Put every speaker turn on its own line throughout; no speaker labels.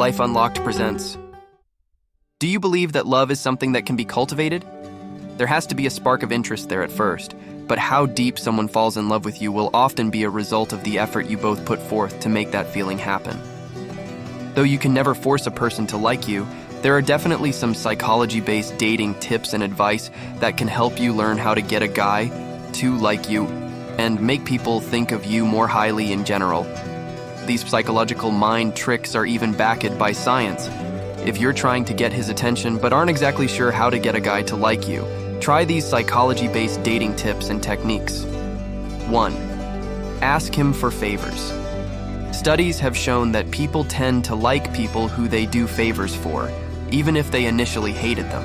Life Unlocked presents. Do you believe that love is something that can be cultivated? There has to be a spark of interest there at first, but how deep someone falls in love with you will often be a result of the effort you both put forth to make that feeling happen. Though you can never force a person to like you, there are definitely some psychology-based dating tips and advice that can help you learn how to get a guy to like you and make people think of you more highly in general. These psychological mind tricks are even backed by science. If you're trying to get his attention but aren't exactly sure how to get a guy to like you, try these psychology-based dating tips and techniques. 1. Ask him for favors. Studies have shown that people tend to like people who they do favors for, even if they initially hated them.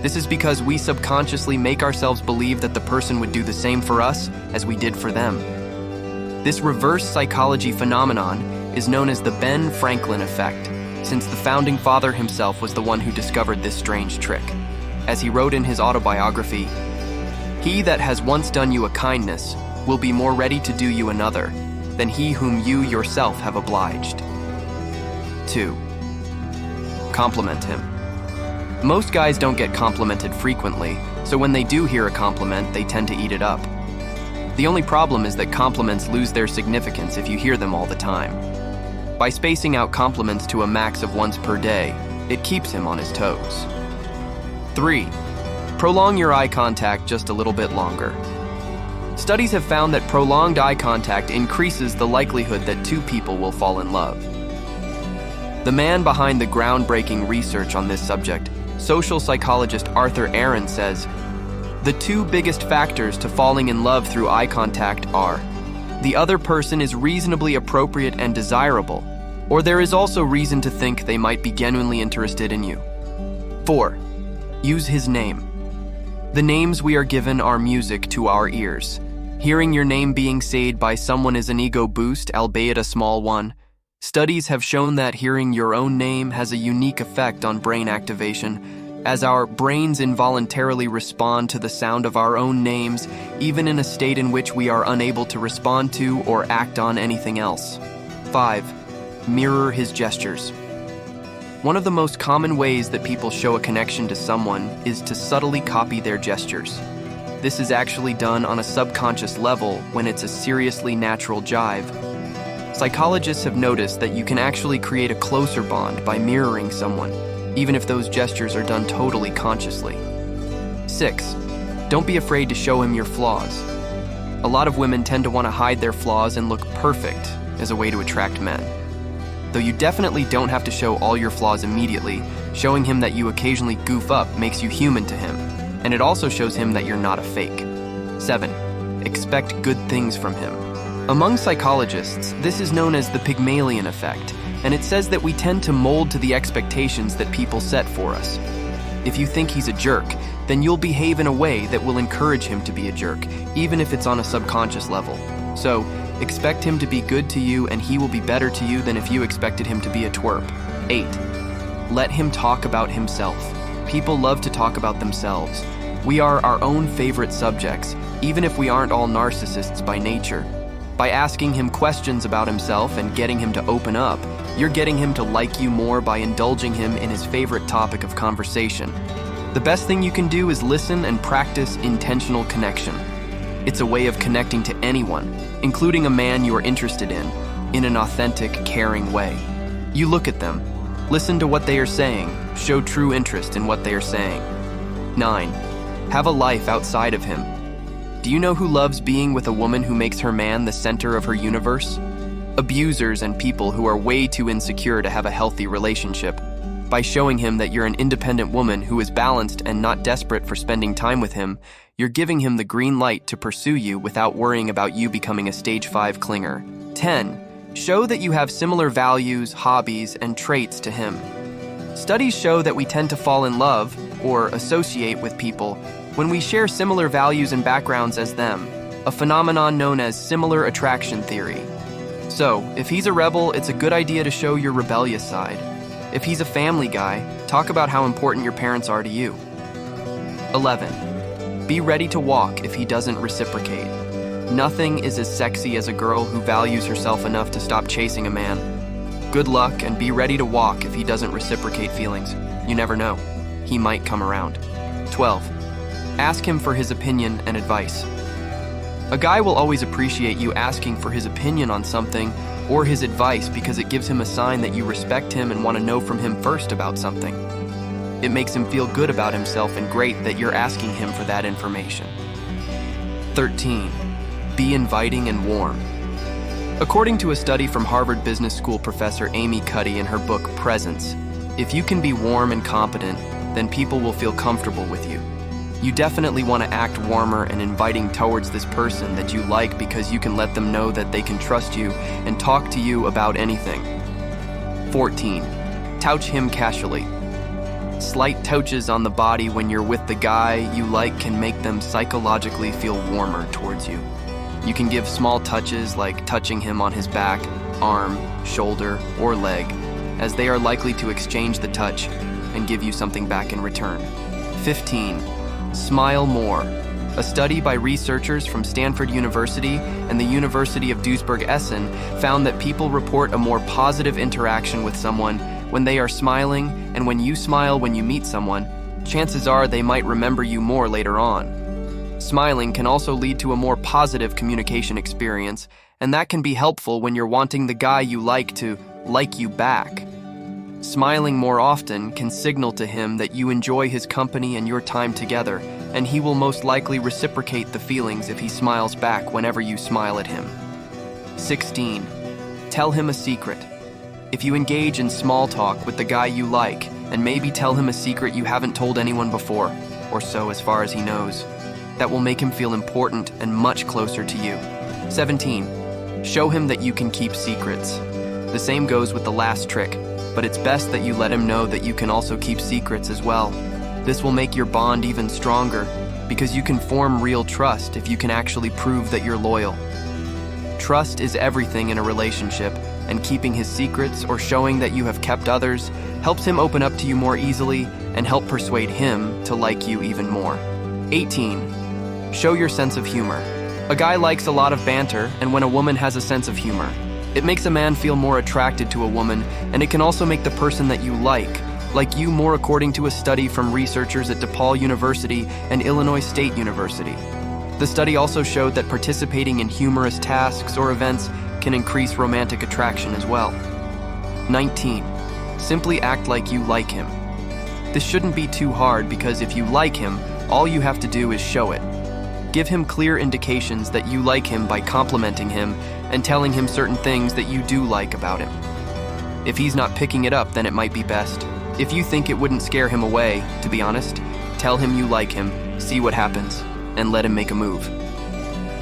This is because we subconsciously make ourselves believe that the person would do the same for us as we did for them. This reverse psychology phenomenon is known as the Ben Franklin effect, since the founding father himself was the one who discovered this strange trick. As he wrote in his autobiography, "He that has once done you a kindness will be more ready to do you another than he whom you yourself have obliged." 2. Compliment him. Most guys don't get complimented frequently, so when they do hear a compliment, they tend to eat it up. The only problem is that compliments lose their significance if you hear them all the time. By spacing out compliments to a max of once per day, it keeps him on his toes. 3. Prolong your eye contact just a little bit longer. Studies have found that prolonged eye contact increases the likelihood that two people will fall in love. The man behind the groundbreaking research on this subject, social psychologist Arthur Aron, says, "The two biggest factors to falling in love through eye contact are: the other person is reasonably appropriate and desirable, or there is also reason to think they might be genuinely interested in you." 4. Use his name. The names we are given are music to our ears. Hearing your name being said by someone is an ego boost, albeit a small one. Studies have shown that hearing your own name has a unique effect on brain activation, as our brains involuntarily respond to the sound of our own names, even in a state in which we are unable to respond to or act on anything else. 5. Mirror his gestures. One of the most common ways that people show a connection to someone is to subtly copy their gestures. This is actually done on a subconscious level when it's a seriously natural jive. Psychologists have noticed that you can actually create a closer bond by mirroring someone, even if those gestures are done totally consciously. 6. Don't be afraid to show him your flaws. A lot of women tend to want to hide their flaws and look perfect as a way to attract men. Though you definitely don't have to show all your flaws immediately, showing him that you occasionally goof up makes you human to him, and it also shows him that you're not a fake. 7. Expect good things from him. Among psychologists, this is known as the Pygmalion effect, and it says that we tend to mold to the expectations that people set for us. If you think he's a jerk, then you'll behave in a way that will encourage him to be a jerk, even if it's on a subconscious level. So, expect him to be good to you, and he will be better to you than if you expected him to be a twerp. 8. Let him talk about himself. People love to talk about themselves. We are our own favorite subjects, even if we aren't all narcissists by nature. By asking him questions about himself and getting him to open up, you're getting him to like you more by indulging him in his favorite topic of conversation. The best thing you can do is listen and practice intentional connection. It's a way of connecting to anyone, including a man you're interested in an authentic, caring way. You look at them, listen to what they are saying, show true interest in what they are saying. 9. Have a life outside of him. Do you know who loves being with a woman who makes her man the center of her universe? Abusers and people who are way too insecure to have a healthy relationship. By showing him that you're an independent woman who is balanced and not desperate for spending time with him, you're giving him the green light to pursue you without worrying about you becoming a stage 5 clinger. 10. Show that you have similar values, hobbies, and traits to him. Studies show that we tend to fall in love or associate with people when we share similar values and backgrounds as them, a phenomenon known as similar attraction theory. So, if he's a rebel, it's a good idea to show your rebellious side. If he's a family guy, talk about how important your parents are to you. 11. Be ready to walk if he doesn't reciprocate. Nothing is as sexy as a girl who values herself enough to stop chasing a man. Good luck, and be ready to walk if he doesn't reciprocate feelings. You never know. He might come around. 12. Ask him for his opinion and advice. A guy will always appreciate you asking for his opinion on something or his advice because it gives him a sign that you respect him and want to know from him first about something. It makes him feel good about himself and great that you're asking him for that information. 13. Be inviting and warm. According to a study from Harvard Business School professor Amy Cuddy in her book Presence, if you can be warm and competent, then people will feel comfortable with you. You definitely want to act warmer and inviting towards this person that you like because you can let them know that they can trust you and talk to you about anything. 14. Touch him casually. Slight touches on the body when you're with the guy you like can make them psychologically feel warmer towards you. You can give small touches like touching him on his back, arm, shoulder, or leg, as they are likely to exchange the touch and give you something back in return. 15. Smile more. A study by researchers from Stanford University and the University of Duisburg-Essen found that people report a more positive interaction with someone when they are smiling, and when you smile when you meet someone, chances are they might remember you more later on. Smiling can also lead to a more positive communication experience, and that can be helpful when you're wanting the guy you like to like you back. Smiling more often can signal to him that you enjoy his company and your time together, and he will most likely reciprocate the feelings if he smiles back whenever you smile at him. 16. Tell him a secret. If you engage in small talk with the guy you like, and maybe tell him a secret you haven't told anyone before, or so as far as he knows, that will make him feel important and much closer to you. 17. Show him that you can keep secrets. The same goes with the last trick, but it's best that you let him know that you can also keep secrets as well. This will make your bond even stronger because you can form real trust if you can actually prove that you're loyal. Trust is everything in a relationship, and keeping his secrets or showing that you have kept others helps him open up to you more easily and help persuade him to like you even more. 18. Show your sense of humor. A guy likes a lot of banter, and when a woman has a sense of humor, it makes a man feel more attracted to a woman, and it can also make the person that you like you more, according to a study from researchers at DePaul University and Illinois State University. The study also showed that participating in humorous tasks or events can increase romantic attraction as well. 19. Simply act like you like him. This shouldn't be too hard because if you like him, all you have to do is show it. Give him clear indications that you like him by complimenting him and telling him certain things that you do like about him. If he's not picking it up, then it might be best. If you think it wouldn't scare him away, to be honest, tell him you like him, see what happens, and let him make a move.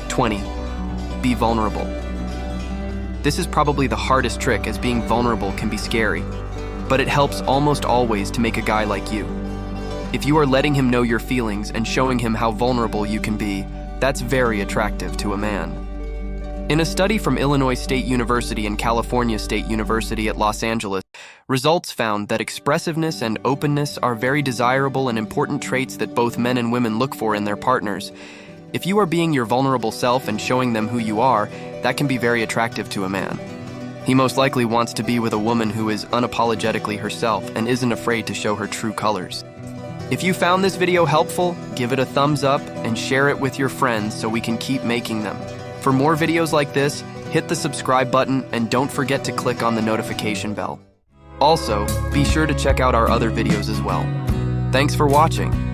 20. Be vulnerable. This is probably the hardest trick, as being vulnerable can be scary, but it helps almost always to make a guy like you. If you are letting him know your feelings and showing him how vulnerable you can be, that's very attractive to a man. In a study from Illinois State University and California State University at Los Angeles, results found that expressiveness and openness are very desirable and important traits that both men and women look for in their partners. If you are being your vulnerable self and showing them who you are, that can be very attractive to a man. He most likely wants to be with a woman who is unapologetically herself and isn't afraid to show her true colors. If you found this video helpful, give it a thumbs up and share it with your friends so we can keep making them. For more videos like this, hit the subscribe button and don't forget to click on the notification bell. Also, be sure to check out our other videos as well. Thanks for watching.